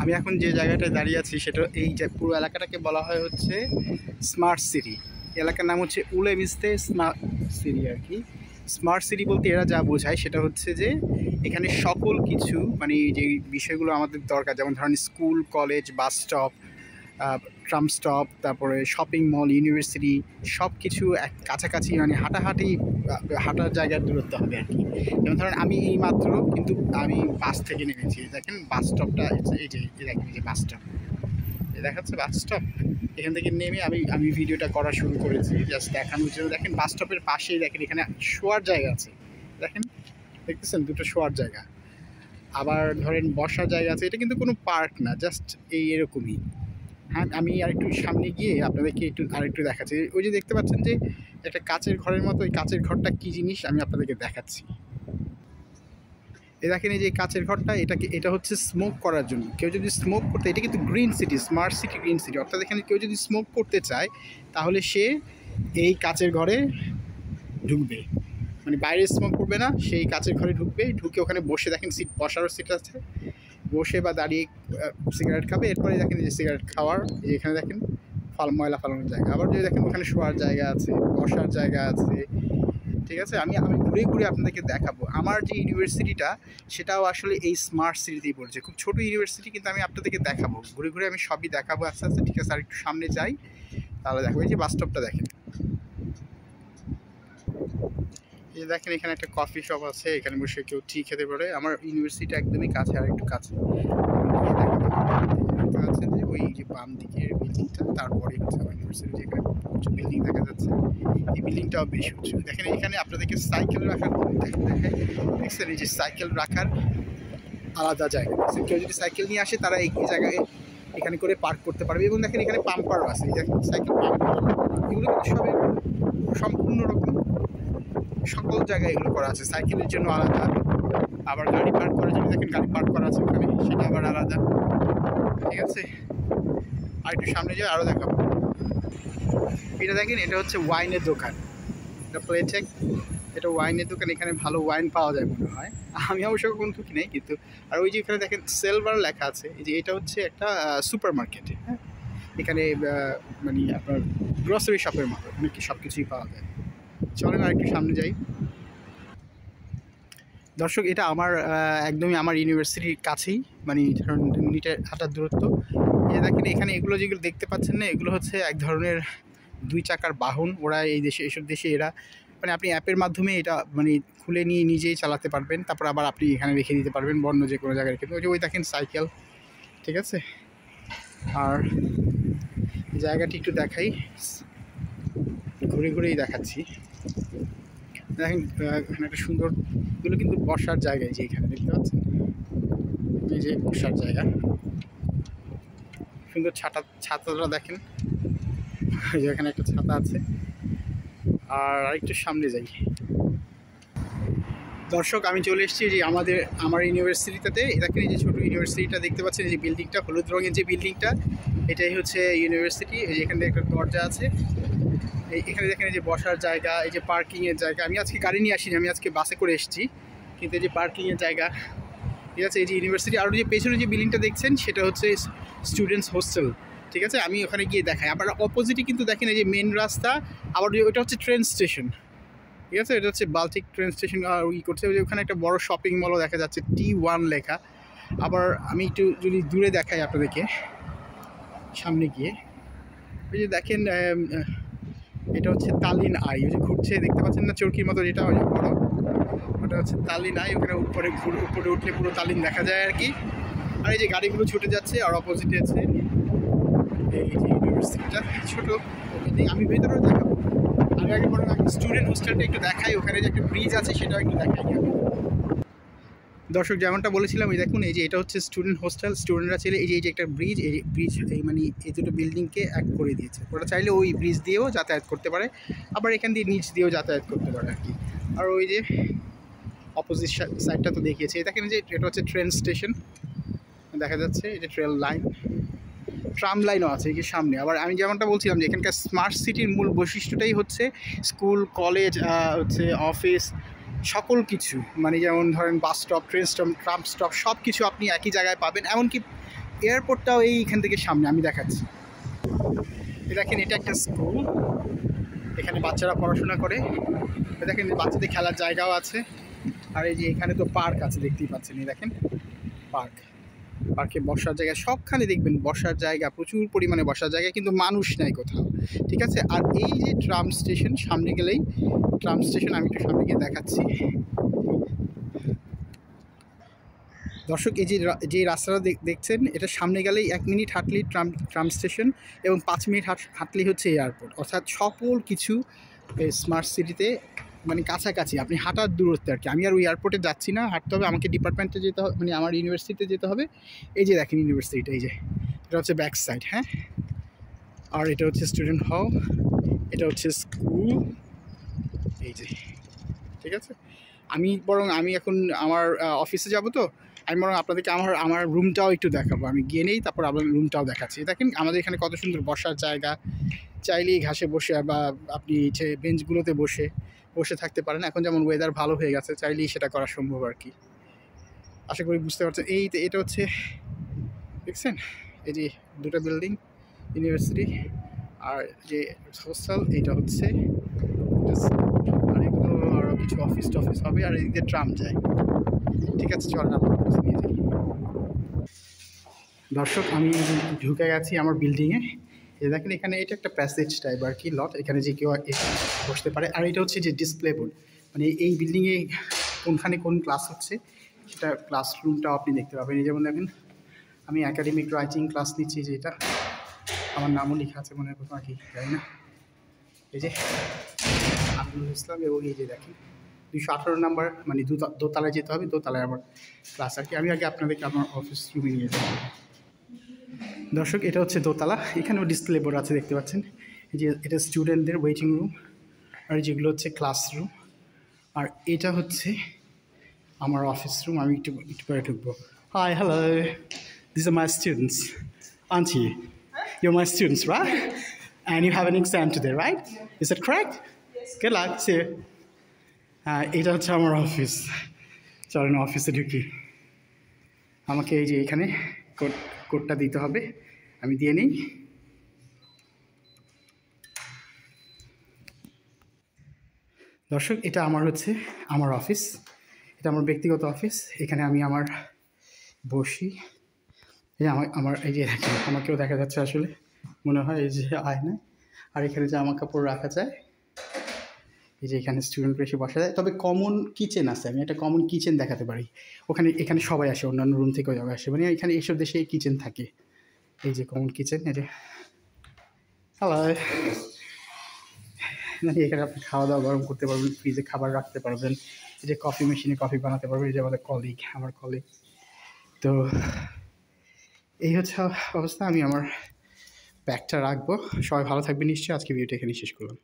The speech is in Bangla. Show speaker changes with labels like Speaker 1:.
Speaker 1: আমি এখন যে জায়গাটায় দাঁড়িয়ে আছি সেটা এই যে পুরো এলাকাটাকে বলা হয় হচ্ছে স্মার্ট সিটি। এলাকার নাম হচ্ছে উলে ভিস্তে স্মার্ট সিটি আর কি। স্মার্ট সিটি বলতে এরা যা বোঝায় সেটা হচ্ছে যে এখানে সকল কিছু মানে যে বিষয়গুলো আমাদের দরকার, যেমন ধরেন school, college, bus stop, tram stop, তারপরে শপিং মল, ইউনিভার্সিটি, সব কিছু এক কাছাকাছি, মানে হাঁটার জায়গার দূরত্ব হবে আর কি। যেমন ধরেন আমি এই মাত্র কিন্তু আমি বাস থেকে নেমেছি, দেখেন বাস স্টপটা এই যে দেখেন এই যে বাস স্টপ, এই দেখাচ্ছে বাস স্টপ। এখান থেকে নেমে আমি ভিডিওটা করা শুরু করেছি জাস্ট দেখানোর জন্য। দেখেন বাস স্টপের পাশেই দেখেন এখানে শোয়ার জায়গা আছে, দেখেন দেখতেছেন দুটো শোয়ার জায়গা, আবার ধরেন বসার জায়গা আছে। এটা কিন্তু কোনো পার্ক না, জাস্ট এরকমই। হ্যাঁ, আমি আরেকটু সামনে গিয়ে আপনাদেরকে আরেকটু দেখাচ্ছি। ওই যে দেখতে পাচ্ছেন যে একটা কাচের ঘরের মতো, ওই কাচের ঘরটা কী জিনিস আমি আপনাদেরকে দেখাচ্ছি। দেখেন এই যে কাচের ঘরটা, এটা হচ্ছে স্মোক করার জন্য। কেউ যদি স্মোক করতে, এটা কিন্তু green city, smart city, green city, অর্থাৎ এখানে কেউ যদি স্মোক করতে চায় তাহলে সে এই কাচের ঘরে ঢুকবে, মানে বাইরে স্মোক করবে না, সেই কাচের ঘরে ঢুকবে, ঢুকে ওখানে বসে, দেখেন বসারও সিট আছে, বসে বা দাঁড়িয়ে সিগারেট খাবে। এরপরে দেখেন যে সিগারেট খাওয়ার এখানে দেখেন ময়লা ফালানোর জায়গা, আবার যদি দেখেন ওখানে শোয়ার জায়গা আছে, বসার জায়গা আছে। ঠিক আছে, আমি ঘুরে ঘুরে আপনাদেরকে দেখাবো। আমার যে ইউনিভার্সিটিটা সেটাও আসলে এই স্মার্ট সিটিতেই পড়ছে, খুব ছোটো ইউনিভার্সিটি, কিন্তু আমি আপনাদেরকে দেখাবো, ঘুরে ঘুরে আমি সবই দেখাবো আস্তে আস্তে। ঠিক আছে, আর একটু সামনে যাই তাহলে দেখো। এই যে বাস স্টপটা দেখেন, এই দেখেন এখানে একটা কফি শপ আছে, এখানে বসে কেউ টি খেতে পারে। আমার ইউনিভার্সিটি একদমই কাছে, আর একটু কাছে দেখতে পাচ্ছেন যে ওই যে বাম দিকের বিল্ডিংটা, তারপরে হচ্ছে আমার ইউনিভার্সিটি, যেখানে উঁচু বিল্ডিং দেখা যাচ্ছে। এই বিল্ডিংটাও বেশ উঁচু। দেখেন এখানে আপনাদেরকে সাইকেল রাখার দেখছেন, এই যে সাইকেল রাখার আলাদা জায়গা। কেউ যদি সাইকেল নিয়ে আসে তারা এই জায়গায় এখানে করে পার্ক করতে পারবে। এবং দেখেন এখানে পাম্পারও আছে, এই দেখেন সাইকেল পাম্পার, এগুলো কিন্তু সবই সম্পূর্ণ রকম সকল জায়গায় এগুলো করা আছে। সাইকেলের জন্য আলাদা, আবার গাড়ি পার্ক করার জন্য দেখেন গাড়ি পার্ক করা আছে ওখানে, সেটা আবার আলাদা। ঠিক আছে, আর একটু সামনে যাই আরও দেখাবো। এটা দেখেন, এটা হচ্ছে ওয়াইনের দোকান, এটা প্লেটেক, এটা ওয়াইনের দোকান। এখানে ভালো ওয়াইন পাওয়া যায় মনে হয়, আমি অবশ্য কোনো ঠুকি নেই কিন্তু। আর ওই যে এখানে দেখেন সেলভার লেখা আছে, এই যে এটা হচ্ছে একটা সুপার মার্কেট। হ্যাঁ, এখানে মানে আপনার গ্রসারি শপের মতো, এখানে সব কিছুই পাওয়া যায়। চলেন আর একটু সামনে যাই। দর্শক, এটা একদমই আমার ইউনিভার্সিটির কাছেই, মানে ধরুন 2 মিনিটের হাঁটার দূরত্ব। এই দেখেন এখানে এগুলো যেগুলো দেখতে পাচ্ছেন না, এগুলো হচ্ছে এক ধরনের 2 চাকার বাহন। ওরা এসব দেশে এরা মানে আপনি অ্যাপের মাধ্যমে এটা মানে খুলে নিয়ে নিজেই চালাতে পারবেন, তারপর আবার আপনি এখানে রেখে দিতে পারবেন বন্য যে কোনো জায়গায় রেখে। ওই দেখেন সাইকেল। ঠিক আছে, আর জায়গাটি একটু দেখাই, ঘুরে ঘুরেই দেখাচ্ছি। দেখেন এখানে একটা সুন্দর, এগুলো কিন্তু বসার জায়গায়, যে এখানে দেখতে পাচ্ছেন এই যে বসার জায়গা, সুন্দর ছাতাটা দেখেন, এখানে একটা ছাতা আছে। আর আরেকটু সামনে যাই। দর্শক, আমি চলে এসেছি যে আমার ইউনিভার্সিটিতে। দেখেন এই যে ছোটো ইউনিভার্সিটিটা দেখতে পাচ্ছেন, এই যে বিল্ডিংটা, হলুদ রঙের যে বিল্ডিংটা, এটাই হচ্ছে ইউনিভার্সিটি। এই যে এখানে একটা দরজা আছে, এখানে দেখেন এই যে বসার জায়গা, এই যে পার্কিংয়ের জায়গা। আমি আজকে গাড়ি নিয়ে আসিনি, আমি আজকে বাসে করে এসেছি, কিন্তু এই যে পার্কিংয়ের জায়গা। ঠিক আছে, এই যে ইউনিভার্সিটি। আর যে পেছনে যে বিল্ডিংটা দেখছেন সেটা হচ্ছে স্টুডেন্টস হোস্টেল। ঠিক আছে, আমি ওখানে গিয়ে দেখাই। আবার অপোজিটে কিন্তু দেখেন এই যে মেন রাস্তা, আবার ওইটা হচ্ছে ট্রেন স্টেশন। ঠিক আছে, এটা হচ্ছে বাল্টিক ট্রেন স্টেশন। আর করছে ওখানে একটা বড় শপিং মলও দেখা যাচ্ছে, T1 লেখা। আবার আমি একটু যদি দূরে দেখাই আপনাদেরকে, সামনে গিয়ে ওই যে দেখেন এটা হচ্ছে তালিন আই, ওই যে ঘুরছে দেখতে পাচ্ছেন না চরকির মতো, যেটা ওই বড়, ওটা হচ্ছে তালিন আই। ওখানে উপরে উঠলে পুরো তালিন দেখা যায় আর কি। আর এই যে গাড়িগুলো ছুটে যাচ্ছে, আর অপোজিটে আছে এই যে ইউনিভার্সিটিটা, ছোটো। আমি ভেতরেও দেখাবো, আমি আগে বরং স্টুডেন্ট হোস্টেলটা একটু দেখাই। ওখানে যে একটা ব্রিজ আছে সেটাও একটু দেখাই। দর্শক, যেমনটা বলেছিলাম, এই দেখুন এই যে এটা হচ্ছে স্টুডেন্ট হোস্টেল। স্টুডেন্টরা চাইলে এই যে একটা ব্রিজ, এই মানে এই দুটো বিল্ডিংকে এক করে দিয়েছে। ওরা চাইলে ওই ব্রিজ দিয়েও যাতায়াত করতে পারে, আবার এখান দিয়ে নিচ দিয়েও যাতায়াত করতে পারে আর কি। আর ওই যে অপোজিট সাইডটা তো দেখিয়েছে। দেখেন যে এটা হচ্ছে ট্রেন স্টেশন দেখা যাচ্ছে, এটা ট্রেন লাইন, ট্রাম লাইনও আছে এই যে সামনে। আবার আমি যেমনটা বলছিলাম যে এখানকার স্মার্ট সিটির মূল বৈশিষ্ট্যটাই হচ্ছে স্কুল, কলেজ, হচ্ছে অফিস, সকল কিছু, মানে যেমন ধরেন bus stop, train stop, tram stop, সব কিছু আপনি একই জায়গায় পাবেন। এমনকি এয়ারপোর্টটাও এইখান থেকে সামনে, আমি দেখাচ্ছি। দেখেন এটা একটা স্কুল, এখানে বাচ্চারা পড়াশোনা করে। দেখেন বাচ্চাদের খেলার জায়গাও আছে। আর এই যে এখানে তো পার্ক আছে, দেখতেই পাচ্ছেন। এই দেখেন পার্ক, পার্কে বসার জায়গা, সবখানে দেখবেন বসার জায়গা, প্রচুর পরিমাণে বসার জায়গা, কিন্তু মানুষ নাই কোথাও, ঠিক আছে। আর এই যে ট্রাম স্টেশন, সামনে গেলেই ট্রাম স্টেশন, আমি একটু সামনে গিয়ে দেখাচ্ছি। দর্শক এই যে রাস্তাটা দেখছেন, এটা সামনে গেলেই 1 মিনিট হাঁটলেই ট্রাম স্টেশন, এবং 5 মিনিট হাঁটলেই হচ্ছে এয়ারপোর্ট। অর্থাৎ সকল কিছু স্মার্ট সিটিতে মানে কাছাকাছি, আপনি হাঁটার দূরত্বে আর কি। আমি আর ওই এয়ারপোর্টে যাচ্ছি না, হাঁটতে হবে আমাকে, ডিপার্টমেন্টে যেতে হবে, মানে আমার ইউনিভার্সিটিতে যেতে হবে। এই যে দেখেন ইউনিভার্সিটিটা, এই যে এটা হচ্ছে ব্যাক সাইড, হ্যাঁ। আর এটা হচ্ছে স্টুডেন্ট হল, এটা হচ্ছে স্কুল, এই যে, ঠিক আছে। আমি এখন আমার অফিসে যাব, তো আমি বরং আপনাদেরকে আমার রুমটাও একটু দেখাবো। আমি গিয়ে নেই, তারপর আপনার রুমটাও দেখাচ্ছি। দেখেন আমাদের এখানে কত সুন্দর বসার জায়গা, চাইলেই ঘাসে বসে বা আপনি বেঞ্চগুলোতে বসে থাকতে পারেন। এখন যেমন ওয়েদার ভালো হয়ে গেছে, চাইলেই সেটা করা সম্ভব আর কি। আশা করি বুঝতে পারছেন। এটা হচ্ছে, দেখছেন এই যে 2টা বিল্ডিং, ইউনিভার্সিটি আর যে হোস্টেল, এইটা হচ্ছে, আর এগুলো আরও কিছু অফিস টফিস হবে। আর এদিকে ট্রাম যায়, ঠিক আছে। চলেন আপনার কাছে নিয়ে যাই। দর্শক আমি ঢুকে গেছি আমার বিল্ডিংয়ে। এই দেখেন এখানে এটা একটা প্যাসেজ টাইপ আর কি, লট, এখানে যে কেউ বসতে পারে। আর এটা হচ্ছে যে ডিসপ্লে বোর্ড, মানে এই বিল্ডিংয়ে কোনখানে কোন ক্লাস হচ্ছে সেটা ক্লাসরুমটাও আপনি দেখতে পাবেন। এই যেমন দেখেন আমি একাডেমিক রাইটিং ক্লাস নিচ্ছি, যে এটা আমার নামও লেখা আছে মনে কোথাও আর কি, জানি না। এই যে আমিনুল ইসলাম, এবং এই যে দেখেন 218 নাম্বার, মানে দোতলায় যেতে হবে, দোতলায় আমার ক্লাস আর কি। আমি আগে আপনাদেরকে আমার অফিস রুমে নিয়ে যাব। দর্শক এটা হচ্ছে দোতলা, এখানেও ডিসপ্লে বোর্ড আছে দেখতে পাচ্ছেন। এই যে এটা স্টুডেন্টদের ওয়েটিং রুম, আর যেগুলো হচ্ছে ক্লাসরুম। আর এটা হচ্ছে আমার অফিস রুম, আমি একটু পরে ঢুকবো। Hi, hello, this are my students, aren't you? You're my students, right? And you have an exam today, right? Is that correct? Yes. Good luck, see you. এটা হচ্ছে আমার অফিস। চলেন অফিসে ঢুকি। আমাকে এই যে এখানে কোডটা দিতে হবে, আমি দিয়ে নিই। দর্শক এটা আমার অফিস, এটা আমার ব্যক্তিগত অফিস। এখানে আমি বসি। এই আমার এই যে আমাকেও দেখা যাচ্ছে আসলে, মনে হয় এই যে আয়নায়। আর এখানে জামা কাপড় রাখা যায়, এই যে এখানে স্টুডেন্ট এসে বসা যায়। তবে কমন কিচেন আছে, আমি একটা কমন কিচেন দেখাতে পারি। এখানে সবাই আসে, অন্যান্য রুম থেকেও যাবে আসে, মানে এখানে এইসব দেশে কিচেন থাকে। এই যে কমন কিচেন, এই যে হ্যালো, এখানে আপনি খাওয়া দাওয়া গরম করতে পারবেন, ফ্রিজে খাবার রাখতে পারবেন। এই যে কফি মেশিনে কফি বানাতে পারবেন। এই যে আমার কলিগ। তো এই হচ্ছে অবস্থা। আমি আমার ব্যাগটা রাখবো। সবাই ভালো থাকবেন নিশ্চয়ই। আজকে ভিডিওটা এখানে শেষ করলাম।